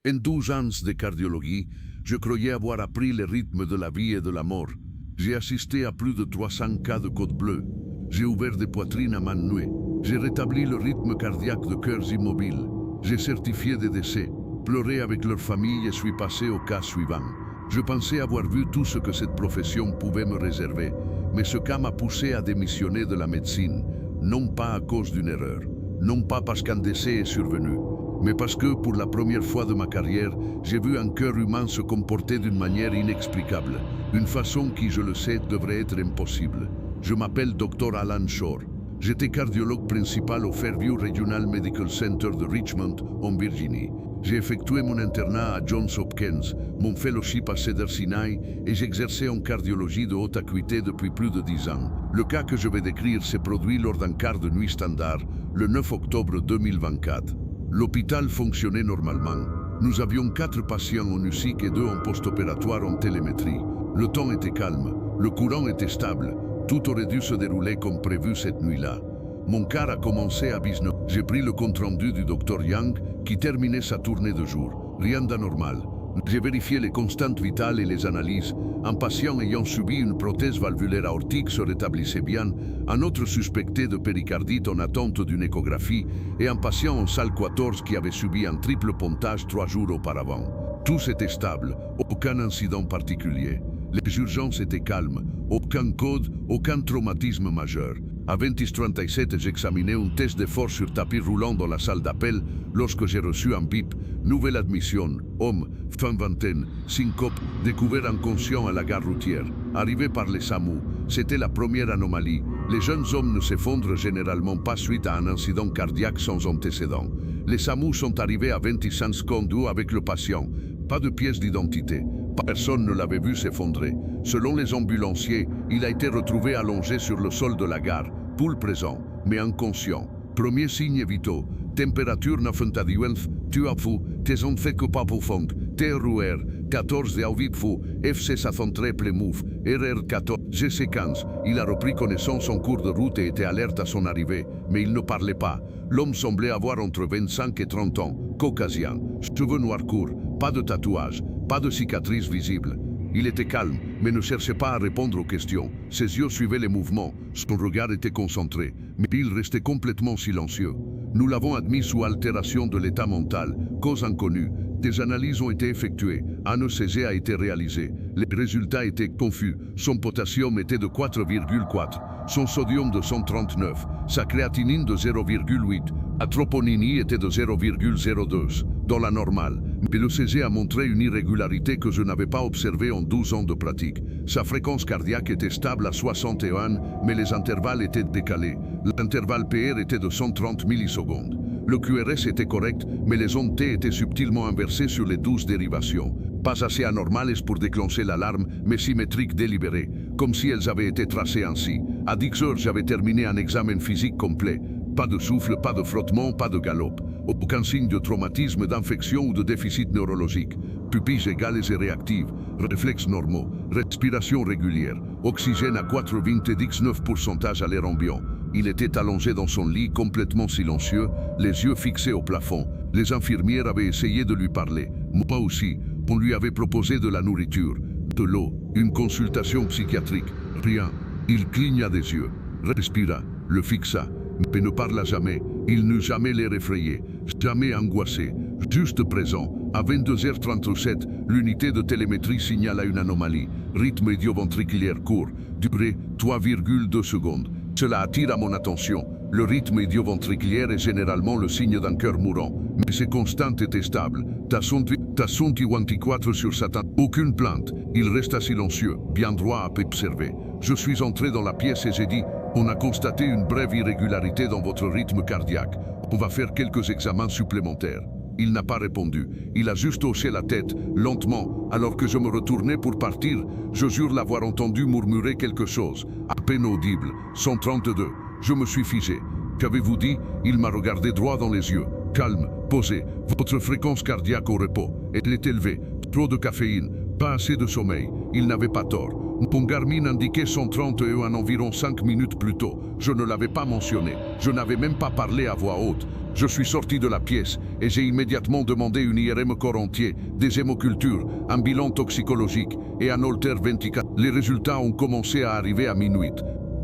En 12 ans de cardiologie, je croyais avoir appris le rythme de la vie et de la mort. J'ai assisté à plus de 300 cas de côte bleue. J'ai ouvert des poitrines à main nue. J'ai rétabli le rythme cardiaque de cœurs immobiles. J'ai certifié des décès, pleuré avec leur famille et suis passé au cas suivant. Je pensais avoir vu tout ce que cette profession pouvait me réserver, mais ce cas m'a poussé à démissionner de la médecine, non pas à cause d'une erreur, non pas parce qu'un décès est survenu, mais parce que, pour la première fois de ma carrière, j'ai vu un cœur humain se comporter d'une manière inexplicable, une façon qui, je le sais, devrait être impossible. Je m'appelle Dr. Alan Shore. J'étais cardiologue principal au Fairview Regional Medical Center de Richmond, en Virginie. J'ai effectué mon internat à Johns Hopkins, mon fellowship à Cedars-Sinai et j'exerçais en cardiologie de haute acuité depuis plus de 10 ans. Le cas que je vais décrire s'est produit lors d'un quart de nuit standard, le 9 octobre 2024. L'hôpital fonctionnait normalement. Nous avions 4 patients en USIC et 2 en post-opératoire en télémétrie. Le temps était calme, le courant était stable. Tout aurait dû se dérouler comme prévu cette nuit-là. Mon quart a commencé à 19h. J'ai pris le compte-rendu du Dr Young qui terminait sa tournée de jour. Rien d'anormal. J'ai vérifié les constantes vitales et les analyses. Un patient ayant subi une prothèse valvulaire aortique se rétablissait bien, un autre suspecté de péricardite en attente d'une échographie et un patient en salle 14 qui avait subi un triple pontage 3 jours auparavant. Tous étaient stables, aucun incident particulier. Les urgences étaient calmes, aucun code, aucun traumatisme majeur. À 20h37, j'examinais un test de force sur tapis roulant dans la salle d'appel lorsque j'ai reçu un bip. Nouvelle admission, homme, fin vingtaine, syncope, découvert inconscient à la gare routière. Arrivé par les SAMU, c'était la première anomalie. Les jeunes hommes ne s'effondrent généralement pas suite à un incident cardiaque sans antécédent. Les SAMU sont arrivés à 25 secondes avec le patient. Pas de pièce d'identité. Personne ne l'avait vu s'effondrer. Selon les ambulanciers, il a été retrouvé allongé sur le sol de la gare, pouls présent, mais inconscient. Premiers signes vitaux, température 91, tu as fou, tes ondes fait que pas profonde, TRUR, 14 et auvip fou, FC 63 Plymouth, RR 14, GC 15. Il a repris connaissance en cours de route et était alerte à son arrivée, mais il ne parlait pas. L'homme semblait avoir entre 25 et 30 ans, caucasien, cheveux noirs courts, pas de tatouage, pas de cicatrice visible. Il était calme, mais ne cherchait pas à répondre aux questions. Ses yeux suivaient les mouvements, son regard était concentré, mais il restait complètement silencieux. Nous l'avons admis sous altération de l'état mental, cause inconnue. Des analyses ont été effectuées, un ECG a été réalisé. Les résultats étaient confus. Son potassium était de 4,4, son sodium de 139, sa créatinine de 0,8, la troponine était de 0,02, dans la normale. Mais l'ECG a montré une irrégularité que je n'avais pas observée en 12 ans de pratique. Sa fréquence cardiaque était stable à 61, mais les intervalles étaient décalés. L'intervalle PR était de 130 millisecondes. Le QRS était correct, mais les ondes T étaient subtilement inversées sur les 12 dérivations. Pas assez anormales pour déclencher l'alarme, mais symétriques délibérées, comme si elles avaient été tracées ainsi. À 10 heures, j'avais terminé un examen physique complet. Pas de souffle, pas de frottement, pas de galop. Aucun signe de traumatisme, d'infection ou de déficit neurologique. Pupilles égales et réactives, réflexes normaux, respiration régulière, oxygène à 99% à l'air ambiant. Il était allongé dans son lit, complètement silencieux, les yeux fixés au plafond. Les infirmières avaient essayé de lui parler. Moi aussi, on lui avait proposé de la nourriture, de l'eau, une consultation psychiatrique. Rien. Il cligna des yeux, respira, le fixa, mais ne parla jamais. Il n'eut jamais l'air effrayé, jamais angoissé, juste présent. À 22h37, l'unité de télémétrie signala une anomalie. Rythme idioventriculaire court, durée 3,2 secondes. Cela attire à mon attention. Le rythme idioventriculaire est généralement le signe d'un cœur mourant, mais ses constantes étaient stables. Tassunti 24 sur Satan. Aucune plainte. Il resta silencieux, bien droit à observer. Je suis entré dans la pièce et j'ai dit: on a constaté une brève irrégularité dans votre rythme cardiaque. On va faire quelques examens supplémentaires. Il n'a pas répondu. Il a juste hoché la tête, lentement, alors que je me retournais pour partir. Je jure l'avoir entendu murmurer quelque chose, à peine audible. 132. Je me suis figé. Qu'avez-vous dit? Il m'a regardé droit dans les yeux. Calme, posé. Votre fréquence cardiaque au repos. Elle est élevée. Trop de caféine. Pas assez de sommeil. Il n'avait pas tort. Mon Garmin indiquait 131 environ 5 minutes plus tôt. Je ne l'avais pas mentionné. Je n'avais même pas parlé à voix haute. Je suis sorti de la pièce et j'ai immédiatement demandé une IRM corps entier, des hémocultures, un bilan toxicologique et un Holter 24. Les résultats ont commencé à arriver à minuit.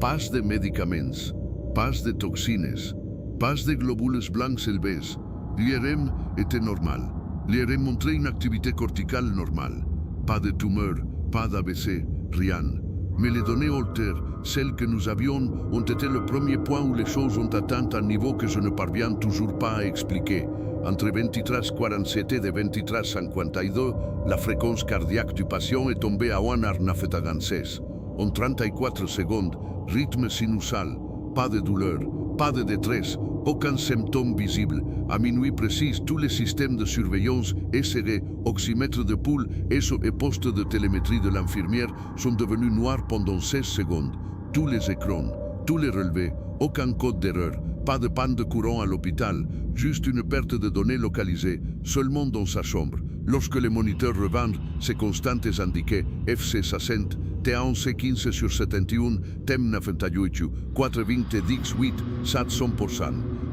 Pas de médicaments, pas de toxines, pas de globules blancs élevés. L'IRM était normal. L'IRM montrait une activité corticale normale. Pas de tumeur, pas d'AVC, rien. Mais les données Holter, celles que nous avions, ont été le premier point où les choses ont atteint un niveau que je ne parviens toujours pas à expliquer. Entre 23,47 et 23,52, la fréquence cardiaque du patient est tombée à 1,96. En 34 secondes, rythme sinusal, pas de douleur, pas de détresse, aucun symptôme visible. À minuit précis, tous les systèmes de surveillance, ECG, oxymètre de pouls, ESO et poste de télémétrie de l'infirmière sont devenus noirs pendant 16 secondes. Tous les écrans, tous les relevés, aucun code d'erreur, pas de panne de courant à l'hôpital, juste une perte de données localisée, seulement dans sa chambre. Lorsque les moniteurs revendent, ces constantes indiquaient FC 60, T11 15 sur 71, TEM 98, 420 18, SAT 100%.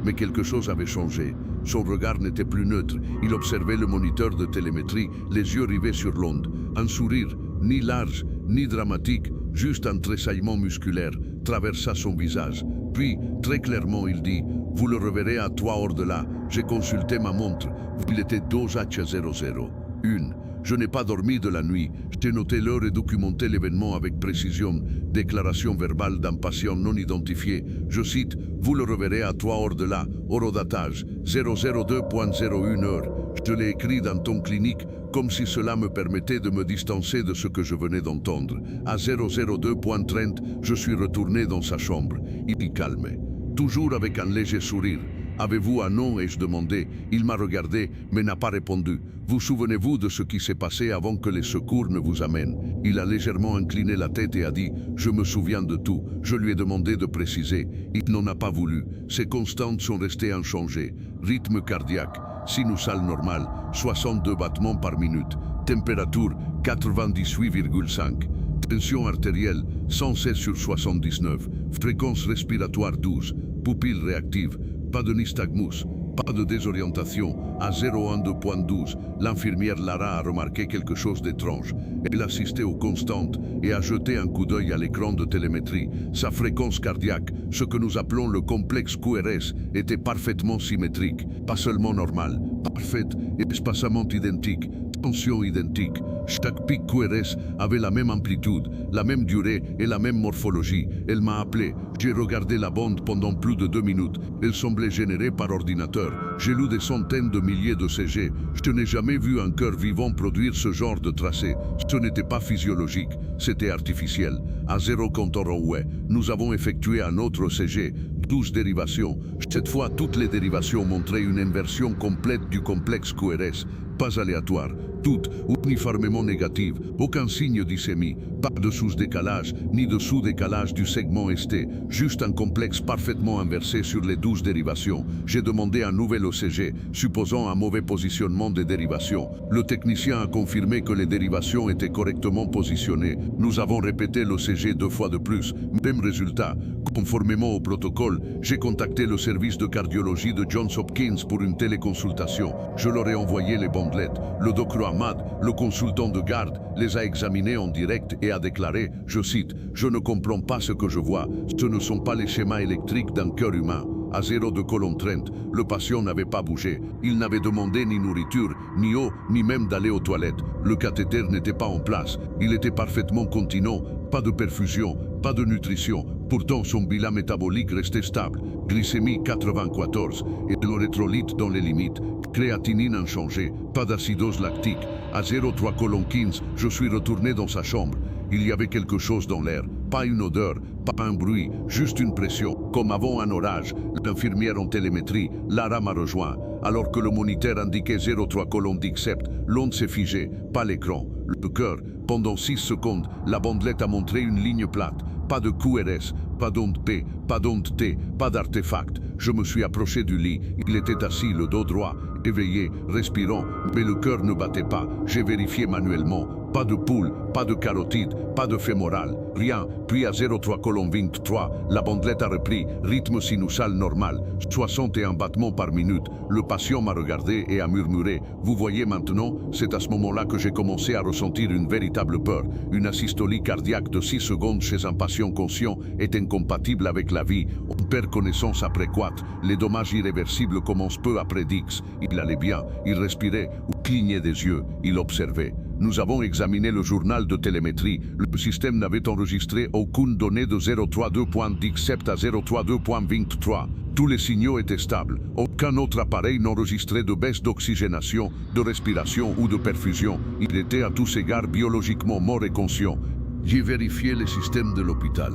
Mais quelque chose avait changé. Son regard n'était plus neutre. Il observait le moniteur de télémétrie, les yeux rivés sur l'onde. Un sourire, ni large, ni dramatique, juste un tressaillement musculaire, traversa son visage. Puis, très clairement, il dit « Vous le reverrez à 3 heures de là. J'ai consulté ma montre. Il était 2H00. 1. Je n'ai pas dormi de la nuit. J'ai noté l'heure et documenté l'événement avec précision. Déclaration verbale d'un patient non identifié. Je cite, vous le reverrez à 3 heures de là. Horodatage, 002.01 heure. Je l'ai écrit dans ton clinique comme si cela me permettait de me distancer de ce que je venais d'entendre. À 002.30, je suis retourné dans sa chambre. Il calmait, toujours avec un léger sourire. Avez-vous un nom? Ai-je demandé. Il m'a regardé, mais n'a pas répondu. Vous souvenez-vous de ce qui s'est passé avant que les secours ne vous amènent? Il a légèrement incliné la tête et a dit « Je me souviens de tout ». Je lui ai demandé de préciser. Il n'en a pas voulu. Ses constantes sont restées inchangées. Rythme cardiaque, sinusal normal, 62 battements par minute. Température, 98,5. Tension artérielle, 116 sur 79. Fréquence respiratoire 12. Pupille réactive. Pas de nystagmus, pas de désorientation. À 0,12.12, l'infirmière Lara a remarqué quelque chose d'étrange. Elle assistait aux constantes et a jeté un coup d'œil à l'écran de télémétrie. Sa fréquence cardiaque, ce que nous appelons le complexe QRS, était parfaitement symétrique, pas seulement normale, parfaite et espacement identique, tension identique. Chaque pic QRS avait la même amplitude, la même durée et la même morphologie. Elle m'a appelé. J'ai regardé la bande pendant plus de 2 minutes. Elle semblait générée par ordinateur. J'ai lu des centaines de milliers de CG. Je n'ai jamais vu un cœur vivant produire ce genre de tracé. Ce n'était pas physiologique, c'était artificiel. À 0 compteur ouais, nous avons effectué un autre CG, 12 dérivations. Cette fois, toutes les dérivations montraient une inversion complète du complexe QRS. Pas aléatoire, toutes uniformément négatives, aucun signe d'ischémie, pas de sous-décalage, ni de sous-décalage du segment ST, juste un complexe parfaitement inversé sur les 12 dérivations. J'ai demandé un nouvel OCG, supposant un mauvais positionnement des dérivations. Le technicien a confirmé que les dérivations étaient correctement positionnées. Nous avons répété l'OCG 2 fois de plus, même résultat. Conformément au protocole, j'ai contacté le service de cardiologie de Johns Hopkins pour une téléconsultation. Je leur ai envoyé les bandelettes. Le docteur Ahmad, le consultant de garde, les a examinés en direct et a déclaré, je cite, « Je ne comprends pas ce que je vois. Ce ne sont pas les schémas électriques d'un cœur humain. » À 0 de colonne 30, le patient n'avait pas bougé. Il n'avait demandé ni nourriture, ni eau, ni même d'aller aux toilettes. Le cathéter n'était pas en place. Il était parfaitement continent, pas de perfusion, pas de nutrition. Pourtant, son bilan métabolique restait stable. Glycémie 94 et l'électrolyte dans les limites. Créatinine inchangée, pas d'acidose lactique. À 0,3 colonne 15, je suis retourné dans sa chambre. Il y avait quelque chose dans l'air, pas une odeur, pas un bruit, juste une pression. Comme avant un orage, l'infirmière en télémétrie, Lara m'a rejoint. Alors que le moniteur indiquait 0,3 colonne d'Accept, l'onde s'est figée, pas l'écran. Le cœur, pendant 6 secondes, la bandelette a montré une ligne plate. Pas de QRS, pas d'onde P, pas d'onde T, pas d'artefact. Je me suis approché du lit. Il était assis, le dos droit, éveillé, respirant, mais le cœur ne battait pas. J'ai vérifié manuellement. Pas de poule, pas de carotide, pas de fémoral, rien. Puis à 03 colon 23, la bandelette a repris, rythme sinusal normal, 61 battements par minute. Le patient m'a regardé et a murmuré « Vous voyez maintenant, c'est à ce moment-là que j'ai commencé à ressentir une véritable peur. Une asystolie cardiaque de 6 secondes chez un patient conscient est incompatible avec la vie. On perd connaissance après Quat. Les dommages irréversibles commencent peu après Dix. Il allait bien, il respirait ou clignait des yeux, il observait. Nous avons examiné le journal de télémétrie. Le système n'avait enregistré aucune donnée de 032.17 à 032.23. Tous les signaux étaient stables. Aucun autre appareil n'enregistrait de baisse d'oxygénation, de respiration ou de perfusion. Il était à tous égards biologiquement mort et conscient. J'ai vérifié le système de l'hôpital.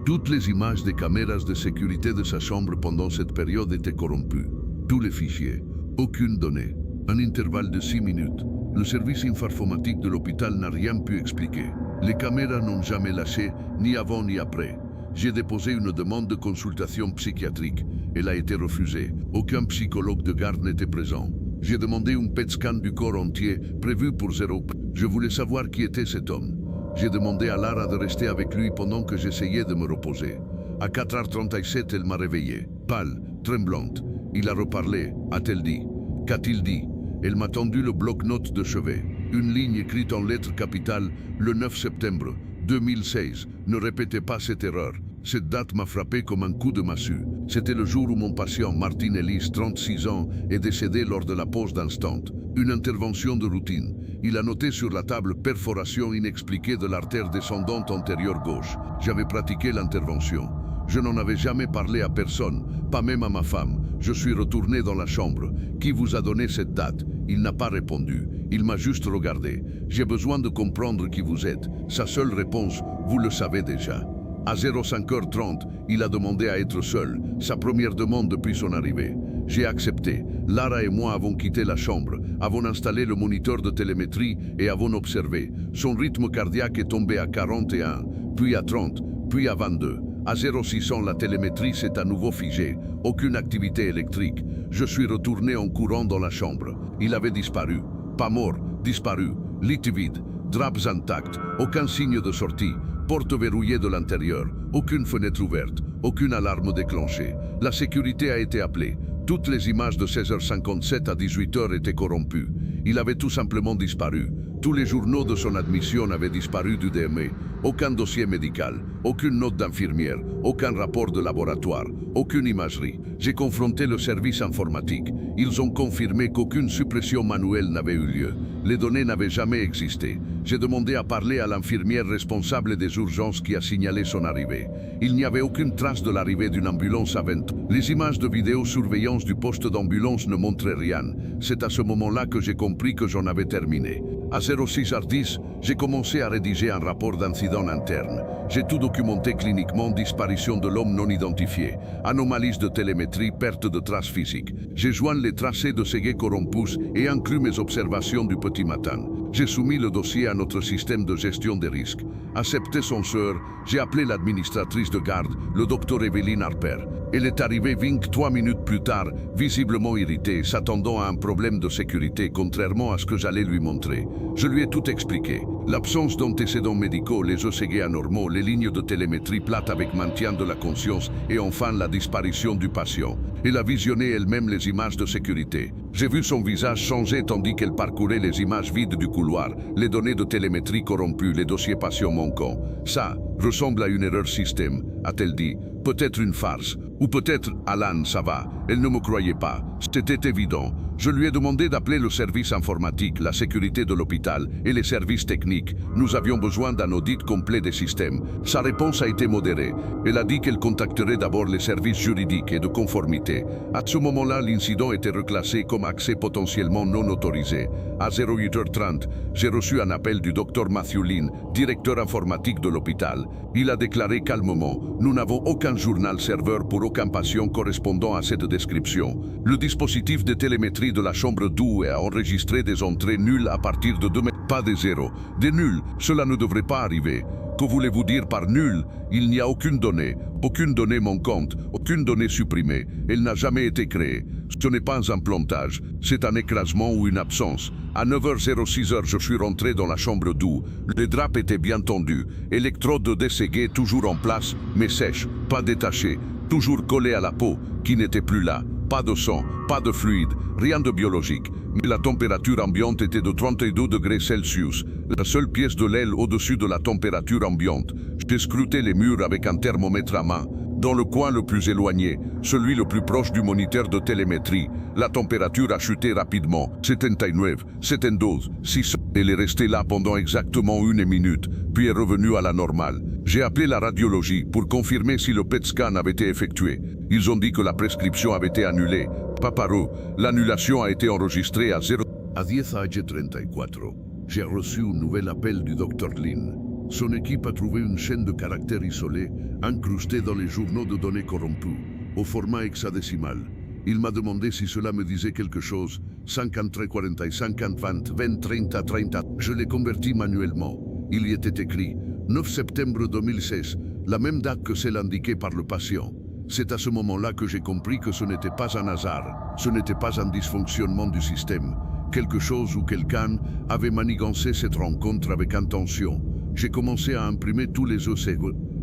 Toutes les images des caméras de sécurité de sa chambre pendant cette période étaient corrompues. Tous les fichiers. Aucune donnée. Un intervalle de 6 minutes. Le service informatique de l'hôpital n'a rien pu expliquer. Les caméras n'ont jamais lâché, ni avant ni après. J'ai déposé une demande de consultation psychiatrique. Elle a été refusée. Aucun psychologue de garde n'était présent. J'ai demandé un PET scan du corps entier, prévu pour 0. Je voulais savoir qui était cet homme. J'ai demandé à Lara de rester avec lui pendant que j'essayais de me reposer. À 4h37, elle m'a réveillé, pâle, tremblante. Il a reparlé, a-t-elle dit. Qu'a-t-il dit? Elle m'a tendu le bloc-notes de chevet. Une ligne écrite en lettres capitales, le 9 septembre 2016. Ne répétez pas cette erreur. Cette date m'a frappé comme un coup de massue. C'était le jour où mon patient, Martin Ellis, 36 ans, est décédé lors de la pause d'instant. Une intervention de routine. Il a noté sur la table perforation inexpliquée de l'artère descendante antérieure gauche. J'avais pratiqué l'intervention. Je n'en avais jamais parlé à personne, pas même à ma femme. Je suis retourné dans la chambre. Qui vous a donné cette date? Il n'a pas répondu. Il m'a juste regardé. J'ai besoin de comprendre qui vous êtes. Sa seule réponse, vous le savez déjà. À 05h30, il a demandé à être seul, sa première demande depuis son arrivée. J'ai accepté. Lara et moi avons quitté la chambre, avons installé le moniteur de télémétrie et avons observé. Son rythme cardiaque est tombé à 41, puis à 30, puis à 22. À 0600, la télémétrie s'est à nouveau figée. Aucune activité électrique. Je suis retourné en courant dans la chambre. Il avait disparu. Pas mort, disparu. Lit vide, draps intacts, aucun signe de sortie. Porte verrouillée de l'intérieur, aucune fenêtre ouverte, aucune alarme déclenchée. La sécurité a été appelée. Toutes les images de 16h57 à 18h étaient corrompues. Il avait tout simplement disparu. Tous les journaux de son admission avaient disparu du DME. Aucun dossier médical, aucune note d'infirmière, aucun rapport de laboratoire, aucune imagerie. J'ai confronté le service informatique. Ils ont confirmé qu'aucune suppression manuelle n'avait eu lieu. Les données n'avaient jamais existé. J'ai demandé à parler à l'infirmière responsable des urgences qui a signalé son arrivée. Il n'y avait aucune trace de l'arrivée d'une ambulance à 20. Les images de vidéosurveillance du poste d'ambulance ne montraient rien. C'est à ce moment-là que j'ai compris que j'en avais terminé. À 06h10, j'ai commencé à rédiger un rapport d'incident interne. J'ai tout documenté cliniquement, disparition de l'homme non identifié, anomalies de télémétrie, perte de traces physiques. J'ai joint les tracés de Ségué Corrompus et inclus mes observations du petit matin. J'ai soumis le dossier à notre système de gestion des risques. Accepté son sort, j'ai appelé l'administratrice de garde, le docteur Evelyne Harper. Elle est arrivée 23 minutes plus tard, visiblement irritée, s'attendant à un problème de sécurité, contrairement à ce que j'allais lui montrer. Je lui ai tout expliqué. L'absence d'antécédents médicaux, les ECG anormaux, les lignes de télémétrie plates avec maintien de la conscience et enfin la disparition du patient. Elle a visionné elle-même les images de sécurité. J'ai vu son visage changer tandis qu'elle parcourait les images vides du couloir, les données de télémétrie corrompues, les dossiers patients manquants. Ça ressemble à une erreur système, a-t-elle dit. Peut-être une farce. Ou peut-être, Alan, ça va. Elle ne me croyait pas. C'était évident. Je lui ai demandé d'appeler le service informatique, la sécurité de l'hôpital et les services techniques. Nous avions besoin d'un audit complet des systèmes. Sa réponse a été modérée. Elle a dit qu'elle contacterait d'abord les services juridiques et de conformité. À ce moment-là, l'incident était reclassé comme accès potentiellement non autorisé. À 08h30, j'ai reçu un appel du Dr Matthew Lynn, directeur informatique de l'hôpital. Il a déclaré calmement « Nous n'avons aucun journal serveur pour aucun patient correspondant à cette description. Le dispositif de télémétrie de la chambre 2 a enregistré des entrées nulles à partir de 2 pas des zéros. Des nuls, cela ne devrait pas arriver. Que voulez-vous dire par nul? Il n'y a aucune donnée manquante, aucune donnée supprimée. Elle n'a jamais été créée. Ce n'est pas un plantage, c'est un écrasement ou une absence. À 9h06, je suis rentré dans la chambre 2. Les draps étaient bien tendus. Électrode de DCG toujours en place, mais sèche, pas détachée. Toujours collée à la peau, qui n'était plus là. Pas de sang, pas de fluide, rien de biologique. Mais la température ambiante était de 32 degrés Celsius, la seule pièce de l'aile au-dessus de la température ambiante. J'ai scruté les murs avec un thermomètre à main. Dans le coin le plus éloigné, celui le plus proche du moniteur de télémétrie, la température a chuté rapidement. 79, 72, 6. Elle est restée là pendant exactement 1 minute, puis est revenue à la normale. J'ai appelé la radiologie pour confirmer si le PET scan avait été effectué. Ils ont dit que la prescription avait été annulée. Pas par eux. L'annulation a été enregistrée à 0. À 10h34, j'ai reçu un nouvel appel du Dr Lin. Son équipe a trouvé une chaîne de caractères isolés, incrustée dans les journaux de données corrompus, au format hexadécimal. Il m'a demandé si cela me disait quelque chose. 53, 40, 50, 20, 20, 30, 30. Je l'ai converti manuellement. Il y était écrit 9 septembre 2016, la même date que celle indiquée par le patient. C'est à ce moment-là que j'ai compris que ce n'était pas un hasard, ce n'était pas un dysfonctionnement du système. Quelque chose ou quelqu'un avait manigancé cette rencontre avec intention. J'ai commencé à imprimer tous les ECG,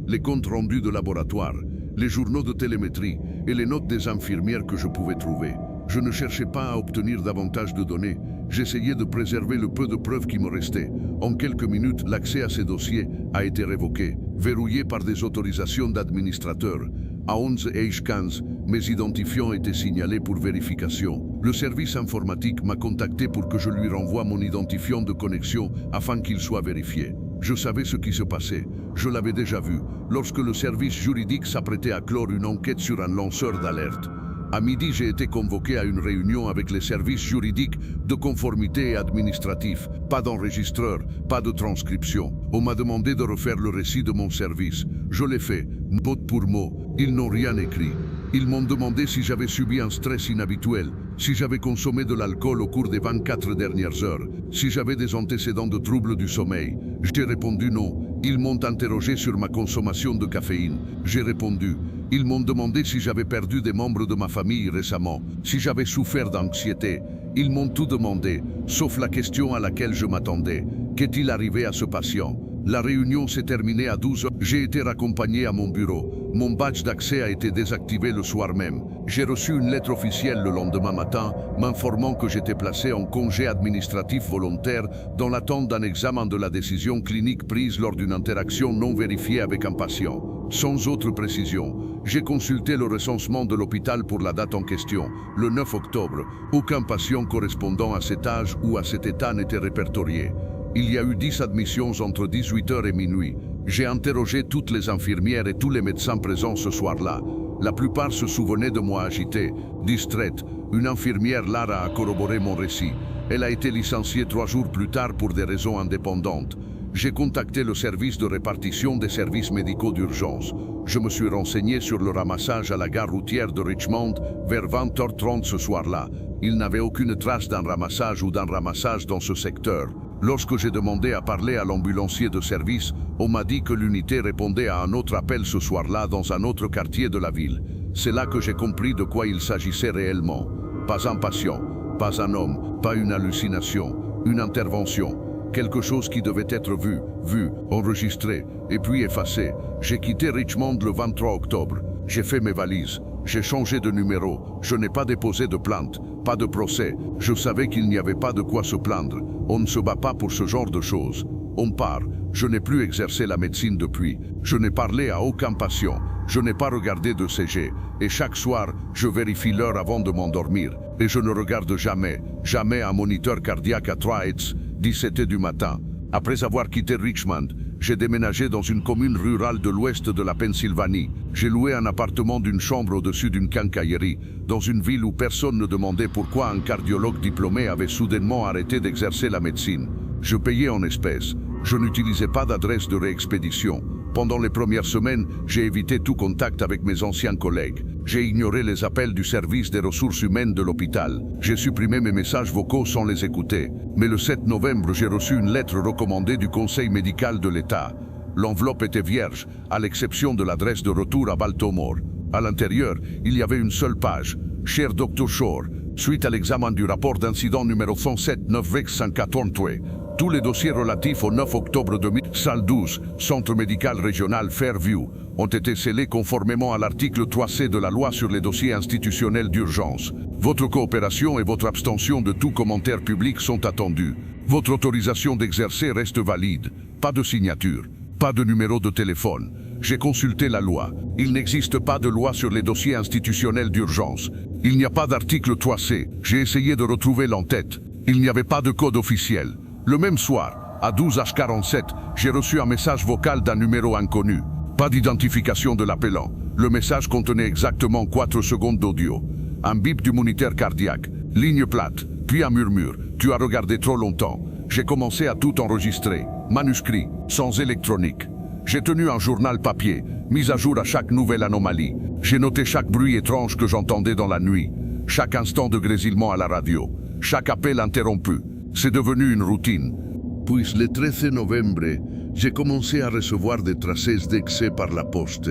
les comptes rendus de laboratoire, les journaux de télémétrie et les notes des infirmières que je pouvais trouver. Je ne cherchais pas à obtenir davantage de données, j'essayais de préserver le peu de preuves qui me restaient. En quelques minutes, l'accès à ces dossiers a été révoqué, verrouillé par des autorisations d'administrateurs. À 11h15, mes identifiants étaient signalés pour vérification. Le service informatique m'a contacté pour que je lui renvoie mon identifiant de connexion afin qu'il soit vérifié. Je savais ce qui se passait, je l'avais déjà vu, lorsque le service juridique s'apprêtait à clore une enquête sur un lanceur d'alerte. À midi, j'ai été convoqué à une réunion avec les services juridiques de conformité et administratifs. Pas d'enregistreur, pas de transcription. On m'a demandé de refaire le récit de mon service. Je l'ai fait, mot pour mot. Ils n'ont rien écrit. Ils m'ont demandé si j'avais subi un stress inhabituel, si j'avais consommé de l'alcool au cours des 24 dernières heures, si j'avais des antécédents de troubles du sommeil. J'ai répondu non. Ils m'ont interrogé sur ma consommation de caféine. J'ai répondu. Ils m'ont demandé si j'avais perdu des membres de ma famille récemment, si j'avais souffert d'anxiété. Ils m'ont tout demandé, sauf la question à laquelle je m'attendais. Qu'est-il arrivé à ce patient? La réunion s'est terminée à 12h. J'ai été raccompagné à mon bureau. Mon badge d'accès a été désactivé le soir même. J'ai reçu une lettre officielle le lendemain matin m'informant que j'étais placé en congé administratif volontaire dans l'attente d'un examen de la décision clinique prise lors d'une interaction non vérifiée avec un patient. Sans autre précision, j'ai consulté le recensement de l'hôpital pour la date en question, le 9 octobre. Aucun patient correspondant à cet âge ou à cet état n'était répertorié. Il y a eu 10 admissions entre 18h et minuit. J'ai interrogé toutes les infirmières et tous les médecins présents ce soir-là. La plupart se souvenaient de moi agité, distraite. Une infirmière, Lara, a corroboré mon récit. Elle a été licenciée 3 jours plus tard pour des raisons indépendantes. J'ai contacté le service de répartition des services médicaux d'urgence. Je me suis renseigné sur le ramassage à la gare routière de Richmond vers 20h30 ce soir-là. Il n'avait aucune trace d'un ramassage ou d'un ramassage dans ce secteur. Lorsque j'ai demandé à parler à l'ambulancier de service, on m'a dit que l'unité répondait à un autre appel ce soir-là dans un autre quartier de la ville. C'est là que j'ai compris de quoi il s'agissait réellement. Pas un patient, pas un homme, pas une hallucination, une intervention. Quelque chose qui devait être vu, enregistré, et puis effacé. J'ai quitté Richmond le 23 octobre. J'ai fait mes valises. J'ai changé de numéro. Je n'ai pas déposé de plainte, pas de procès. Je savais qu'il n'y avait pas de quoi se plaindre. On ne se bat pas pour ce genre de choses. On part. Je n'ai plus exercé la médecine depuis. Je n'ai parlé à aucun patient. Je n'ai pas regardé de CG. Et chaque soir, je vérifie l'heure avant de m'endormir. Et je ne regarde jamais un moniteur cardiaque à 3h, 17h du matin. Après avoir quitté Richmond, j'ai déménagé dans une commune rurale de l'ouest de la Pennsylvanie. J'ai loué un appartement d'une chambre au-dessus d'une quincaillerie, dans une ville où personne ne demandait pourquoi un cardiologue diplômé avait soudainement arrêté d'exercer la médecine. Je payais en espèces. Je n'utilisais pas d'adresse de réexpédition. Pendant les premières semaines, j'ai évité tout contact avec mes anciens collègues. J'ai ignoré les appels du service des ressources humaines de l'hôpital. J'ai supprimé mes messages vocaux sans les écouter. Mais le 7 novembre, j'ai reçu une lettre recommandée du Conseil médical de l'État. L'enveloppe était vierge, à l'exception de l'adresse de retour à Baltimore. À l'intérieur, il y avait une seule page. Cher Dr. Shore, suite à l'examen du rapport d'incident numéro 107-9-143, tous les dossiers relatifs au 9 octobre 2000, salle 12, Centre médical régional Fairview, ont été scellés conformément à l'article 3C de la loi sur les dossiers institutionnels d'urgence. Votre coopération et votre abstention de tout commentaire public sont attendus. Votre autorisation d'exercer reste valide. Pas de signature, pas de numéro de téléphone. J'ai consulté la loi. Il n'existe pas de loi sur les dossiers institutionnels d'urgence. Il n'y a pas d'article 3C. J'ai essayé de retrouver l'entête. Il n'y avait pas de code officiel. Le même soir, à 12h47, j'ai reçu un message vocal d'un numéro inconnu. Pas d'identification de l'appelant. Le message contenait exactement 4 secondes d'audio. Un bip du moniteur cardiaque. Ligne plate, puis un murmure. Tu as regardé trop longtemps. J'ai commencé à tout enregistrer. Manuscrit, sans électronique. J'ai tenu un journal papier, mis à jour à chaque nouvelle anomalie. J'ai noté chaque bruit étrange que j'entendais dans la nuit. Chaque instant de grésillement à la radio. Chaque appel interrompu. C'est devenu une routine. Puis le 13 novembre, j'ai commencé à recevoir des tracés d'excès par la poste.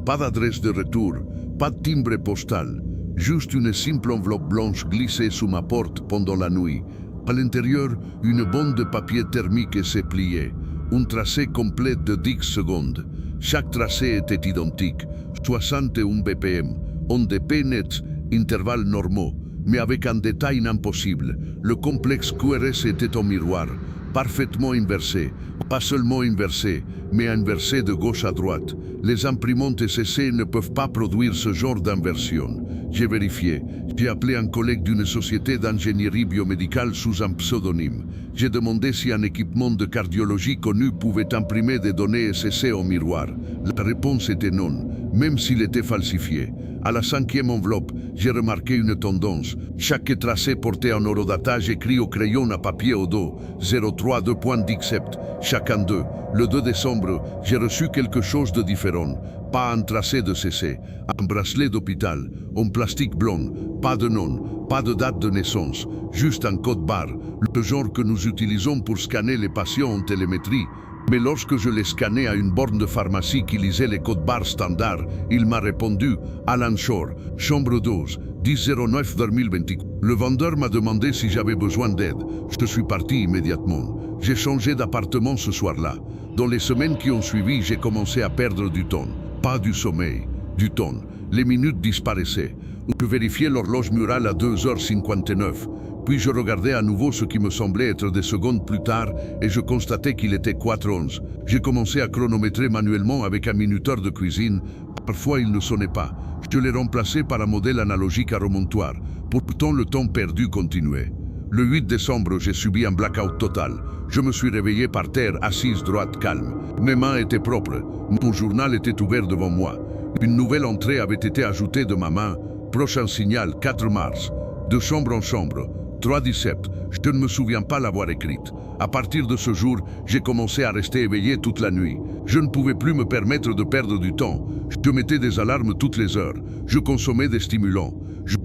Pas d'adresse de retour, pas de timbre postal, juste une simple enveloppe blanche glissée sous ma porte pendant la nuit. À l'intérieur, une bande de papier thermique s'est pliée. Un tracé complet de 10 secondes. Chaque tracé était identique, 61 BPM, ondes P net, intervalles normaux, mais avec un détail impossible. Le complexe QRS était en miroir, parfaitement inversé. Pas seulement inversé, mais inversé de gauche à droite. Les imprimantes SCC ne peuvent pas produire ce genre d'inversion. J'ai vérifié. J'ai appelé un collègue d'une société d'ingénierie biomédicale sous un pseudonyme. J'ai demandé si un équipement de cardiologie connu pouvait imprimer des données SCC au miroir. La réponse était non, même s'il était falsifié. À la 5e enveloppe, j'ai remarqué une tendance. Chaque tracé portait un horodatage écrit au crayon à papier au dos, 03 2.17, chacun d'eux. Le 2 décembre, j'ai reçu quelque chose de différent. Pas un tracé de CC, un bracelet d'hôpital, en plastique blond, pas de nom, pas de date de naissance, juste un code barre, le genre que nous utilisons pour scanner les patients en télémétrie. Mais lorsque je l'ai scanné à une borne de pharmacie qui lisait les codes barres standards, il m'a répondu « Alan Shore, chambre 12, 10-09-2024 ». Le vendeur m'a demandé si j'avais besoin d'aide. Je suis parti immédiatement. J'ai changé d'appartement ce soir-là. Dans les semaines qui ont suivi, j'ai commencé à perdre du temps. Pas du sommeil, du temps. Les minutes disparaissaient. Je vérifiais l'horloge murale à 2h59. Puis je regardais à nouveau ce qui me semblait être des secondes plus tard et je constatais qu'il était 4h11. J'ai commencé à chronométrer manuellement avec un minuteur de cuisine. Parfois il ne sonnait pas. Je l'ai remplacé par un modèle analogique à remontoir. Pourtant le temps perdu continuait. Le 8 décembre, j'ai subi un blackout total. Je me suis réveillé par terre, assise droite, calme. Mes mains étaient propres. Mon journal était ouvert devant moi. Une nouvelle entrée avait été ajoutée de ma main. Prochain signal, 4 mars. De chambre en chambre. 3-17, je ne me souviens pas l'avoir écrite. À partir de ce jour, j'ai commencé à rester éveillé toute la nuit. Je ne pouvais plus me permettre de perdre du temps. Je mettais des alarmes toutes les heures. Je consommais des stimulants.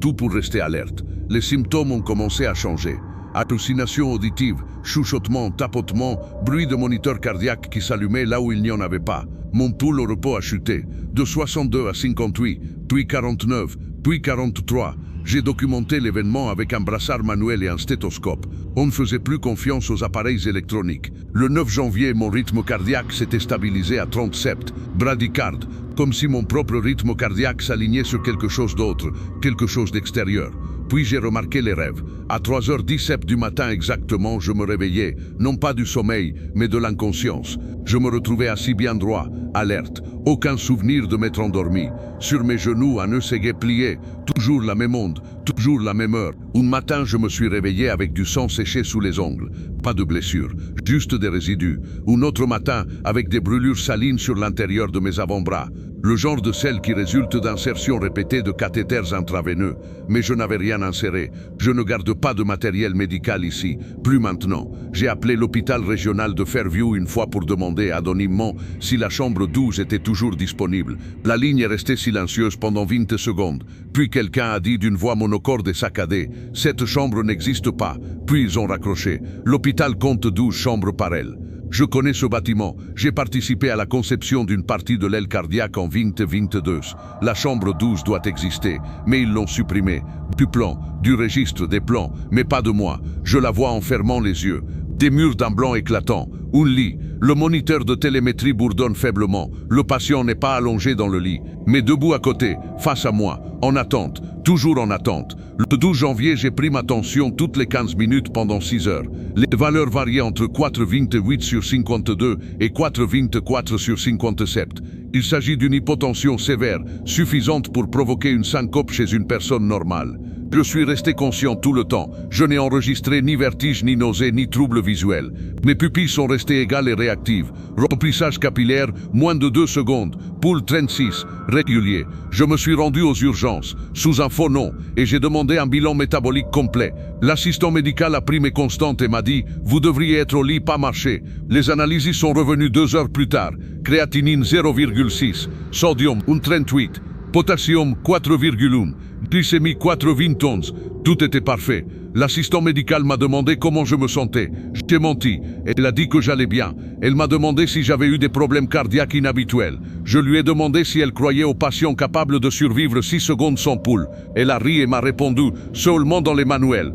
Tout pour rester alerte. Les symptômes ont commencé à changer. Hallucinations auditives, chuchotements, tapotements, bruit de moniteur cardiaque qui s'allumait là où il n'y en avait pas. Mon pouls au repos a chuté, de 62 à 58, puis 49, puis 43. J'ai documenté l'événement avec un brassard manuel et un stéthoscope. On ne faisait plus confiance aux appareils électroniques. Le 9 janvier, mon rythme cardiaque s'était stabilisé à 37, bradycarde, comme si mon propre rythme cardiaque s'alignait sur quelque chose d'autre, quelque chose d'extérieur. Puis j'ai remarqué les rêves. À 3h17 du matin exactement, je me réveillais, non pas du sommeil, mais de l'inconscience. Je me retrouvais assis bien droit, alerte. Aucun souvenir de m'être endormi. Sur mes genoux, un ECG plié. Toujours la même onde, toujours la même heure. Un matin, je me suis réveillé avec du sang séché sous les ongles. Pas de blessure, juste des résidus. Un autre matin, avec des brûlures salines sur l'intérieur de mes avant-bras. Le genre de celle qui résulte d'insertions répétées de cathéters intraveineux. Mais je n'avais rien inséré. Je ne garde pas de matériel médical ici. Plus maintenant. J'ai appelé l'hôpital régional de Fairview une fois pour demander anonymement si la chambre 12 était toujours disponible. La ligne est restée silencieuse pendant 20 secondes. Puis quelqu'un a dit d'une voix monocorde et saccadée « Cette chambre n'existe pas ». Puis ils ont raccroché. L'hôpital compte 12 chambres par elle. Je connais ce bâtiment. J'ai participé à la conception d'une partie de l'aile cardiaque en 2022. La chambre 12 doit exister, mais ils l'ont supprimée. Du plan, du registre des plans, mais pas de moi. Je la vois en fermant les yeux. Des murs d'un blanc éclatant. Un lit. Le moniteur de télémétrie bourdonne faiblement. Le patient n'est pas allongé dans le lit, mais debout à côté, face à moi, en attente, toujours en attente. Le 12 janvier, j'ai pris ma tension toutes les 15 minutes pendant 6 heures. Les valeurs variaient entre 4,28 sur 52 et 4,24 sur 57. Il s'agit d'une hypotension sévère, suffisante pour provoquer une syncope chez une personne normale. Je suis resté conscient tout le temps. Je n'ai enregistré ni vertige, ni nausée, ni troubles visuels. Mes pupilles sont restées égales et réactives. Remplissage capillaire, moins de 2 secondes. Poule 36, régulier. Je me suis rendu aux urgences, sous un faux nom, et j'ai demandé un bilan métabolique complet. L'assistant médical a pris mes constantes et m'a dit « Vous devriez être au lit, pas marcher ». Les analyses sont revenues 2 heures plus tard. Créatinine 0,6, sodium 1,38, potassium 4,1. Glycémie 4,11, tout était parfait. L'assistant médical m'a demandé comment je me sentais. J'ai menti. Elle a dit que j'allais bien. Elle m'a demandé si j'avais eu des problèmes cardiaques inhabituels. Je lui ai demandé si elle croyait aux patients capables de survivre 6 secondes sans pouls. Elle a ri et m'a répondu seulement dans les manuels.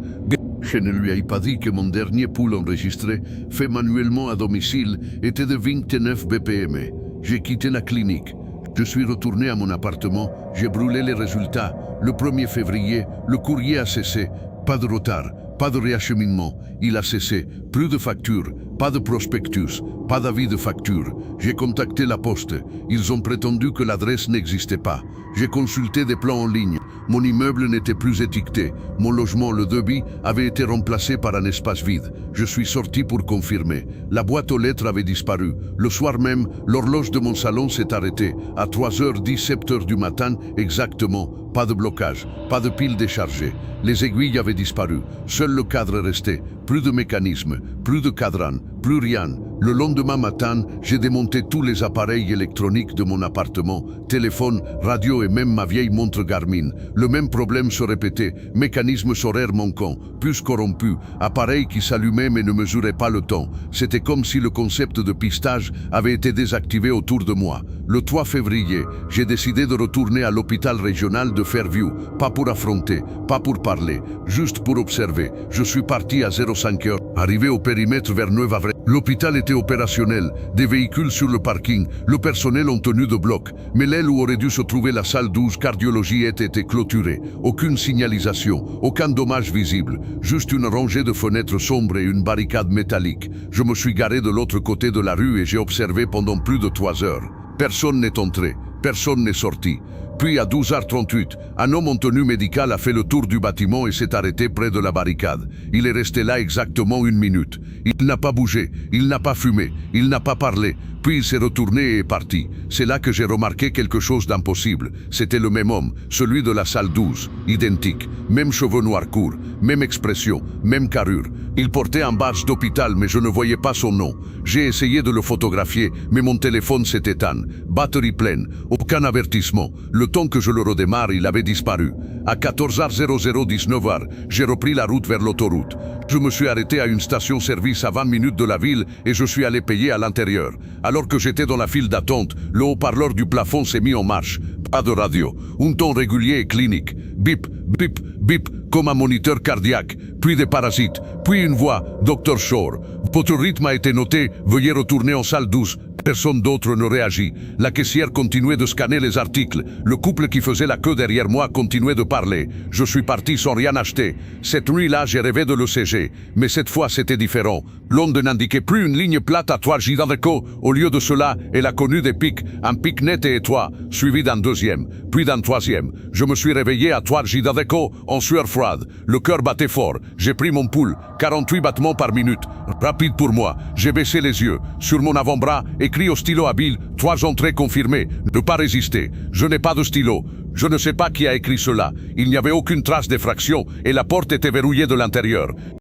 Je ne lui ai pas dit que mon dernier pouls enregistré, fait manuellement à domicile, était de 29 BPM. J'ai quitté la clinique. Je suis retourné à mon appartement, j'ai brûlé les résultats. Le 1er février, le courrier a cessé. Pas de retard, pas de réacheminement. Il a cessé. Plus de factures, pas de prospectus, pas d'avis de facture. J'ai contacté la poste. Ils ont prétendu que l'adresse n'existait pas. J'ai consulté des plans en ligne. Mon immeuble n'était plus étiqueté. Mon logement, le débit, avait été remplacé par un espace vide. Je suis sorti pour confirmer. La boîte aux lettres avait disparu. Le soir même, l'horloge de mon salon s'est arrêtée. À 3h10, 7h du matin, exactement. Pas de blocage, pas de pile déchargée. Les aiguilles avaient disparu. Seul le cadre restait. Plus de mécanisme, plus de cadran, plus rien. Le lendemain matin, j'ai démonté tous les appareils électroniques de mon appartement, téléphone, radio et même ma vieille montre Garmin. Le même problème se répétait, mécanisme horaire manquant, puce corrompue, appareil qui s'allumait mais ne mesurait pas le temps. C'était comme si le concept de pistage avait été désactivé autour de moi. Le 3 février, j'ai décidé de retourner à l'hôpital régional de Fairview, pas pour affronter, pas pour parler, juste pour observer. Je suis parti à 05 heures, arrivé au périmètre vers 9 avril. L'hôpital était opérationnel, des véhicules sur le parking, le personnel en tenue de bloc, mais l'aile où aurait dû se trouver la salle 12 cardiologie était clôturée. Aucune signalisation, aucun dommage visible, juste une rangée de fenêtres sombres et une barricade métallique. Je me suis garé de l'autre côté de la rue et j'ai observé pendant plus de 3 heures. Personne n'est entré, personne n'est sorti. Puis à 12h38, un homme en tenue médicale a fait le tour du bâtiment et s'est arrêté près de la barricade. Il est resté là exactement 1 minute. Il n'a pas bougé, il n'a pas fumé, il n'a pas parlé. Puis il s'est retourné et est parti. C'est là que j'ai remarqué quelque chose d'impossible. C'était le même homme, celui de la salle 12, identique. Même cheveux noirs courts, même expression, même carrure. Il portait un badge d'hôpital mais je ne voyais pas son nom. J'ai essayé de le photographier mais mon téléphone s'est éteint. Batterie pleine, aucun avertissement. Le temps que je le redémarre, il avait disparu. À 14h00, 19h, j'ai repris la route vers l'autoroute. Je me suis arrêté à une station-service à 20 minutes de la ville et je suis allé payer à l'intérieur. Alors que j'étais dans la file d'attente, le haut-parleur du plafond s'est mis en marche. Pas de radio, un ton régulier et clinique. Bip, bip, bip, comme un moniteur cardiaque, puis des parasites, puis une voix, Dr. Shore. Votre rythme a été noté, veuillez retourner en salle 12. Personne d'autre ne réagit. La caissière continuait de scanner les articles. Le couple qui faisait la queue derrière moi continuait de parler. Je suis parti sans rien acheter. Cette nuit-là, j'ai rêvé de l'ECG. Mais cette fois, c'était différent. L'onde n'indiquait plus une ligne plate à 3 gigadeco. Au lieu de cela, elle a connu des pics. Un pic net et étroit, suivi d'un deuxième, puis d'un troisième. Je me suis réveillé à 3 gigadeco en sueur froide. Le cœur battait fort. J'ai pris mon pouls. 48 battements par minute. Rapide pour moi. J'ai baissé les yeux. Sur mon avant-bras, J'écris au stylo habile, 3 entrées confirmées, ne pas résister. Je n'ai pas de stylo. Je ne sais pas qui a écrit cela. Il n'y avait aucune trace d'effraction et la porte était verrouillée de l'intérieur.